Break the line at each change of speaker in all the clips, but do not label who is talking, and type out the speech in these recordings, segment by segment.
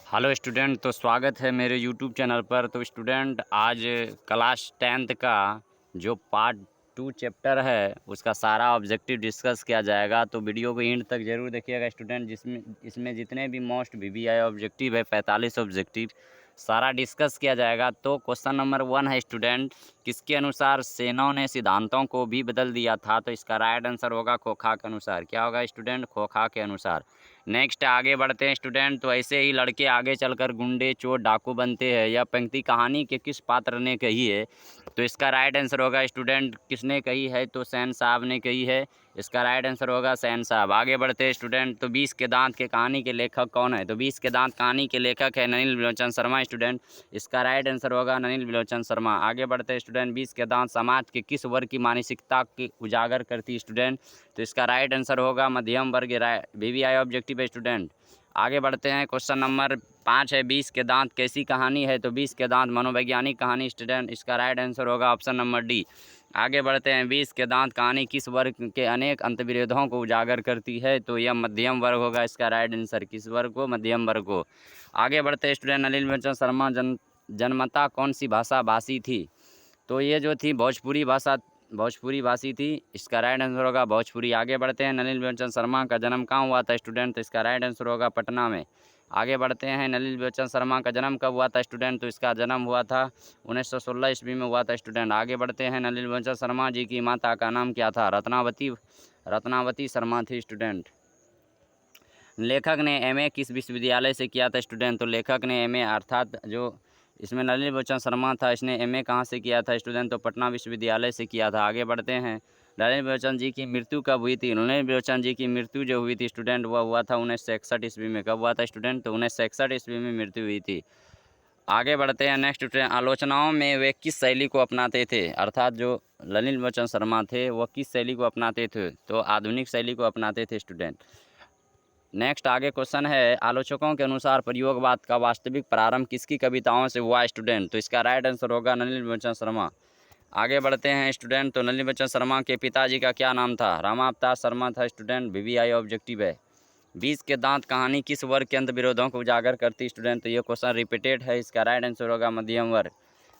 Hello student, तो स्वागत है मेरे यूट्यूब चैनल पर। तो स्टूडेंट, आज क्लास 10th का जो पार्ट 2 चैप्टर है उसका सारा ऑब्जेक्टिव डिस्कस किया जाएगा। तो वीडियो को एंड तक ज़रूर देखिएगा स्टूडेंट, जिसमें इसमें जितने भी मोस्ट VVI ऑब्जेक्टिव है 45 ऑब्जेक्टिव सारा डिस्कस किया जाएगा। तो क्वेश्चन नंबर 1 है स्टूडेंट, किसके अनुसार सेनों ने सिद्धांतों को भी बदल दिया था? तो इसका राइट आंसर होगा खोखा के अनुसार। क्या होगा स्टूडेंट? खोखा के अनुसार। नेक्स्ट आगे बढ़ते हैं स्टूडेंट। तो ऐसे ही लड़के आगे चलकर गुंडे, चोर, डाकू बनते हैं। यह पंक्ति कहानी के किस पात्र ने कही है? तो इसका राइट आंसर होगा स्टूडेंट, किसने कही है? तो सेन साहब ने कही है। इसका राइट आंसर होगा सेन साहब। आगे बढ़ते हैं स्टूडेंट। तो 20 के दांत के कहानी के लेखक कौन है? तो 20 के दांत कहानी के लेखक है नलिन बिलोचन शर्मा स्टूडेंट। इसका राइट आंसर होगा नलिन बिलोचन शर्मा। आगे बढ़ते हैं स्टूडेंट। 20 के दांत समाज के किस वर्ग की मानसिकता की उजागर करती है स्टूडेंट? तो इसका राइट आंसर होगा मध्यम वर्ग। VVI ऑब्जेक्टिव है स्टूडेंट। आगे बढ़ते हैं। क्वेश्चन नंबर 5 है, 20 के दांत कैसी कहानी है? तो 20 के दांत मनोवैज्ञानिक कहानी स्टूडेंट। इसका राइट आंसर होगा ऑप्शन नंबर डी। आगे बढ़ते हैं। 20 के दांत कहानी किस वर्ग के अनेक अंतर्विरोधों को उजागर करती है? तो यह मध्यम वर्ग होगा। इसका राइट आंसर किस वर्ग को? मध्यम वर्ग को। आगे बढ़ते हैं स्टूडेंट। नलिन बिलोचन शर्मा जन्मता कौन सी भाषा भाषी थी? तो ये जो थी भोजपुरी भाषी थी। इसका राइट आंसर होगा भोजपुरी। आगे बढ़ते हैं। नलिन बिलोचन शर्मा का जन्म कहाँ हुआ था स्टूडेंट? तो इसका राइट आंसर होगा पटना में। आगे बढ़ते हैं। नलिन बिलोचन शर्मा का जन्म कब हुआ था स्टूडेंट? तो इसका जन्म हुआ था 1916 ईस्वी में हुआ था स्टूडेंट। आगे बढ़ते हैं। नलिन बिलोचन शर्मा जी की माता का नाम क्या था? रत्नावती शर्मा थी स्टूडेंट। लेखक ने MA किस विश्वविद्यालय से किया था स्टूडेंट? तो लेखक ने MA अर्थात जो इसमें नलिन बिलोचन शर्मा था, इसने MA कहाँ से किया था स्टूडेंट? तो पटना विश्वविद्यालय से किया था। आगे बढ़ते हैं। नलिन बिलोचन जी की मृत्यु कब हुई थी? नलिन बिलोचन जी की मृत्यु जो हुई थी स्टूडेंट वह हुआ था 1961 ईस्वी में। कब हुआ था स्टूडेंट? तो 1961 ईस्वी में मृत्यु हुई थी। आगे बढ़ते हैं। नेक्स्ट स्टूडेंट, आलोचनाओं में वे किस शैली को अपनाते थे? अर्थात जो नलिन बिलोचन शर्मा थे वह किस शैली को अपनाते थे? तो आधुनिक शैली को अपनाते थे स्टूडेंट। नेक्स्ट आगे क्वेश्चन है, आलोचकों के अनुसार प्रयोगवाद का वास्तविक प्रारंभ किसकी कविताओं से हुआ स्टूडेंट? तो इसका राइट आंसर होगा नलिन बिलोचन शर्मा। आगे बढ़ते हैं स्टूडेंट। तो नलिन बिलोचन शर्मा के पिताजी का क्या नाम था? रामावतार शर्मा था स्टूडेंट। VVI ऑब्जेक्टिव है। 20 के दांत कहानी किस वर्ग के अंत विरोधों को उजागर करती स्टूडेंट? तो ये क्वेश्चन रिपीटेड है। इसका राइट आंसर होगा मध्यम वर्ग।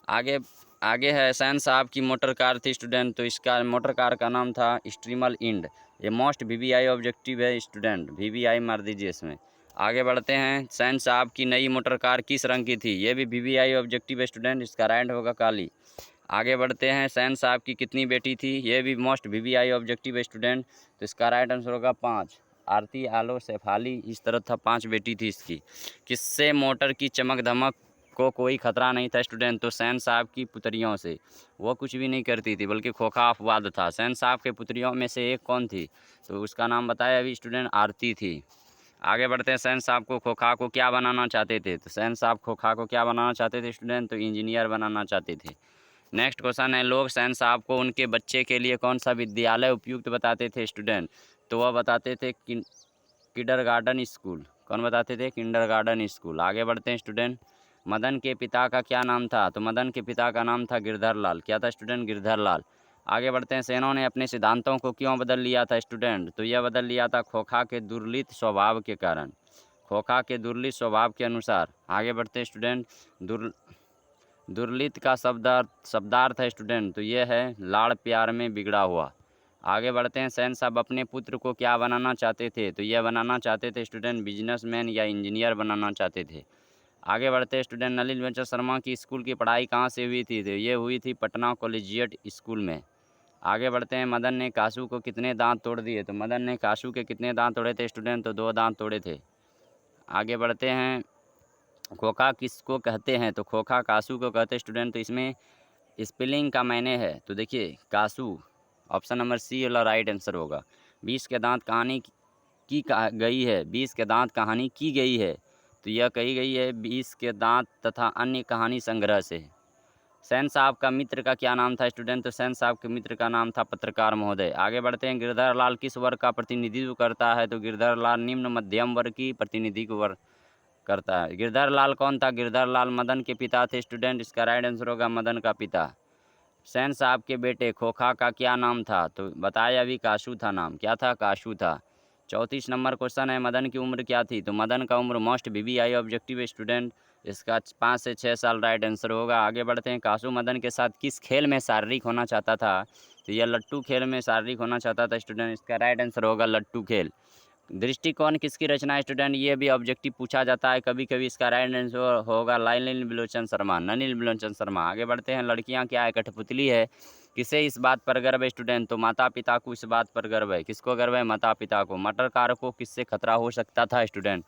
आगे आगे है, सैन साहब की मोटर कार थी स्टूडेंट। तो इसका मोटर कार का नाम था स्ट्रीमल इंड। ये मोस्ट VVI ऑब्जेक्टिव है स्टूडेंट। VVI मार दीजिए इसमें। आगे बढ़ते हैं। सैन साहब की नई मोटर कार किस रंग की थी? ये भी VVI ऑब्जेक्टिव है स्टूडेंट। इसका राइट होगा काली। आगे बढ़ते हैं। सैन साहब की कितनी बेटी थी? ये भी मोस्ट VVI ऑब्जेक्टिव है स्टूडेंट। तो इसका राइट आंसर होगा 5। आरती, आलो, शेफाली, इस तरह था। 5 बेटी थी इसकी। किससे मोटर की चमक धमक को कोई खतरा नहीं था स्टूडेंट? तो सैन साहब की पुत्रियों से। वो कुछ भी नहीं करती थी बल्कि खोखा अपवाद था। सैन साहब के पुत्रियों में से एक कौन थी? तो उसका नाम बताया अभी स्टूडेंट, आरती थी। आगे बढ़ते हैं। सैन साहब को खोखा को क्या बनाना चाहते थे? तो सैन साहब खोखा को क्या बनाना चाहते थे स्टूडेंट? तो इंजीनियर बनाना चाहते थे। नेक्स्ट क्वेश्चन है, लोग सैन साहब को उनके बच्चे के लिए कौन सा विद्यालय उपयुक्त बताते थे स्टूडेंट? तो वह बताते थे किंडरगार्टन स्कूल। कौन बताते थे? Kindergarten school. आगे बढ़ते हैं स्टूडेंट। मदन के पिता का क्या नाम था? तो मदन के पिता का नाम था गिरधर लाल। क्या था स्टूडेंट? गिरधर लाल। आगे बढ़ते हैं। सेनों ने अपने सिद्धांतों को क्यों बदल लिया था स्टूडेंट? तो यह बदल लिया था खोखा के दुर्लित स्वभाव के कारण। खोखा के दुर्लित स्वभाव के अनुसार। आगे बढ़ते हैं स्टूडेंट। दुर्लित का शब्दार्थ है स्टूडेंट। तो ये है लाड़ प्यार में बिगड़ा हुआ। आगे बढ़ते हैं। सैन साहब अपने पुत्र को क्या बनाना चाहते थे? तो यह बनाना चाहते थे स्टूडेंट बिजनेसमैन या इंजीनियर बनाना चाहते थे। आगे बढ़ते हैं स्टूडेंट। नलिन बिलोचन शर्मा की स्कूल की पढ़ाई कहाँ से हुई थी? तो ये हुई थी पटना कॉलेजिएट स्कूल में। आगे बढ़ते हैं। मदन ने कासू को कितने दांत तोड़ दिए? तो मदन ने कासू के कितने दांत तोड़े थे स्टूडेंट? तो 2 दांत तोड़े थे। आगे बढ़ते हैं। खोखा किसको कहते हैं? तो खोखा कासू को कहते हैं स्टूडेंट। तो इसमें स्पेलिंग का मायने है। तो देखिए कासू, ऑप्शन नंबर सी वाला राइट आंसर होगा। 20 के दांत कहानी की गई है। 20 के दांत कहानी की गई है। तो यह कही गई है 20 के दांत तथा अन्य कहानी संग्रह से। सैन साहब का मित्र का क्या नाम था स्टूडेंट? तो सैन साहब के मित्र का नाम था पत्रकार महोदय। आगे बढ़ते हैं। गिरधर लाल किस वर्ग का प्रतिनिधित्व करता है? तो गिरधर लाल निम्न मध्यम वर्ग की प्रतिनिधित्व करता है। गिरधर लाल कौन था? गिरधर लाल मदन के पिता थे स्टूडेंट। इसका राइट आंसर होगा मदन का पिता। सैन साहब के बेटे खोखा का क्या नाम था? तो बताया अभी काशू था नाम। क्या था? काशू था। 34 नंबर क्वेश्चन है, मदन की उम्र क्या थी? तो मदन का उम्र मोस्ट VVI ऑब्जेक्टिव स्टूडेंट, इसका 5 से 6 साल राइट आंसर होगा। आगे बढ़ते हैं। कासू मदन के साथ किस खेल में शारीरिक होना चाहता था? तो यह लट्टू खेल में शारीरिक होना चाहता था स्टूडेंट, इसका राइट आंसर होगा लट्टू खेल। दृष्टिकोण किसकी रचना है स्टूडेंट? ये भी ऑब्जेक्टिव पूछा जाता है कभी कभी, इसका राइट आंसर होगा नलिनी बिलोचन शर्मा, नलिनी बिलोचन शर्मा। आगे बढ़ते हैं। लड़कियां क्या है? कठपुतली है। किसे इस बात पर गर्व है स्टूडेंट? तो माता पिता को इस बात पर गर्व है। किसको गर्व है? माता पिता को। मटर कार को किससे खतरा हो सकता था स्टूडेंट?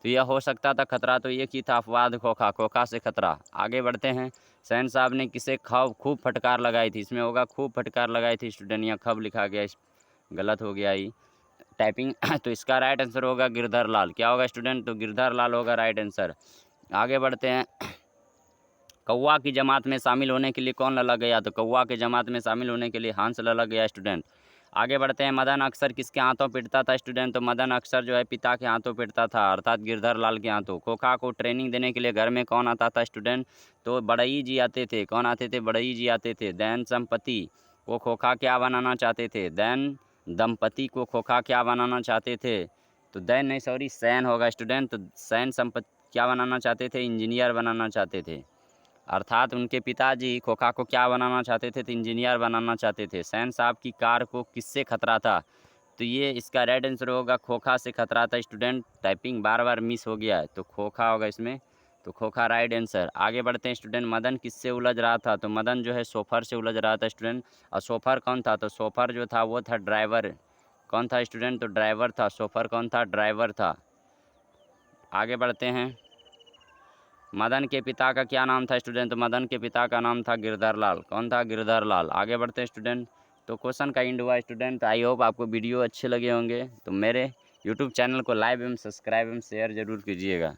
तो यह हो सकता था खतरा, तो ये की था अफवाद खोखा, खोखा से खतरा। आगे बढ़ते हैं। सैन साहब ने किसे खूब फटकार लगाई थी? इसमें होगा खूब फटकार लगाई थी स्टूडेंट, यहाँ खब लिखा गया, गलत हो गया ये टाइपिंग। तो इसका राइट आंसर होगा गिरधर लाल। क्या होगा स्टूडेंट? तो गिरधर लाल होगा राइट आंसर। आगे बढ़ते हैं। कौवा की जमात में शामिल होने के लिए कौन लला गया? तो कौवा के जमात में शामिल होने के लिए हंस लला गया स्टूडेंट। आगे बढ़ते हैं। मदन अक्सर किसके हाथों पीटता था स्टूडेंट? तो मदन अक्सर जो है पिता के हाथों पीटता था, अर्थात गिरधर लाल के हाथों। खोखा को ट्रेनिंग देने के लिए घर में कौन आता था स्टूडेंट? तो बड़ई जी आते थे। कौन आते थे? बड़ई जी आते थे। दैन संपत्ति को खोखा क्या बनाना चाहते थे? दैन दंपति को खोखा क्या बनाना चाहते थे? तो दैन नहीं, सॉरी, सैन होगा स्टूडेंट। तो सैन संपत्ति क्या बनाना चाहते थे? इंजीनियर बनाना चाहते थे। अर्थात उनके पिताजी खोखा को क्या बनाना चाहते थे? तो इंजीनियर बनाना चाहते थे। सैन साहब की कार को किससे खतरा था? तो ये इसका राइट आंसर होगा खोखा से खतरा था स्टूडेंट। टाइपिंग बार बार मिस हो गया है, तो खोखा होगा इसमें। तो खोखा राइट आंसर। आगे बढ़ते हैं स्टूडेंट। मदन किससे उलझ रहा था? तो मदन जो है सोफर से उलझ रहा था स्टूडेंट। और सोफर कौन था? तो सोफर जो था वो था ड्राइवर। कौन था स्टूडेंट? तो ड्राइवर था। सोफर कौन था? ड्राइवर था। आगे बढ़ते हैं। मदन के पिता का क्या नाम था स्टूडेंट? तो मदन के पिता का नाम था गिरधर लाल। कौन था? गिरधर लाल। आगे बढ़ते हैं स्टूडेंट। तो क्वेश्चन का एंड हुआ स्टूडेंट। आई होप आपको वीडियो अच्छे लगे होंगे। तो मेरे यूट्यूब चैनल को लाइक एवं सब्सक्राइब एवं शेयर ज़रूर कीजिएगा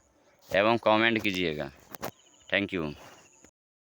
एवं कमेंट कीजिएगा। Thank you.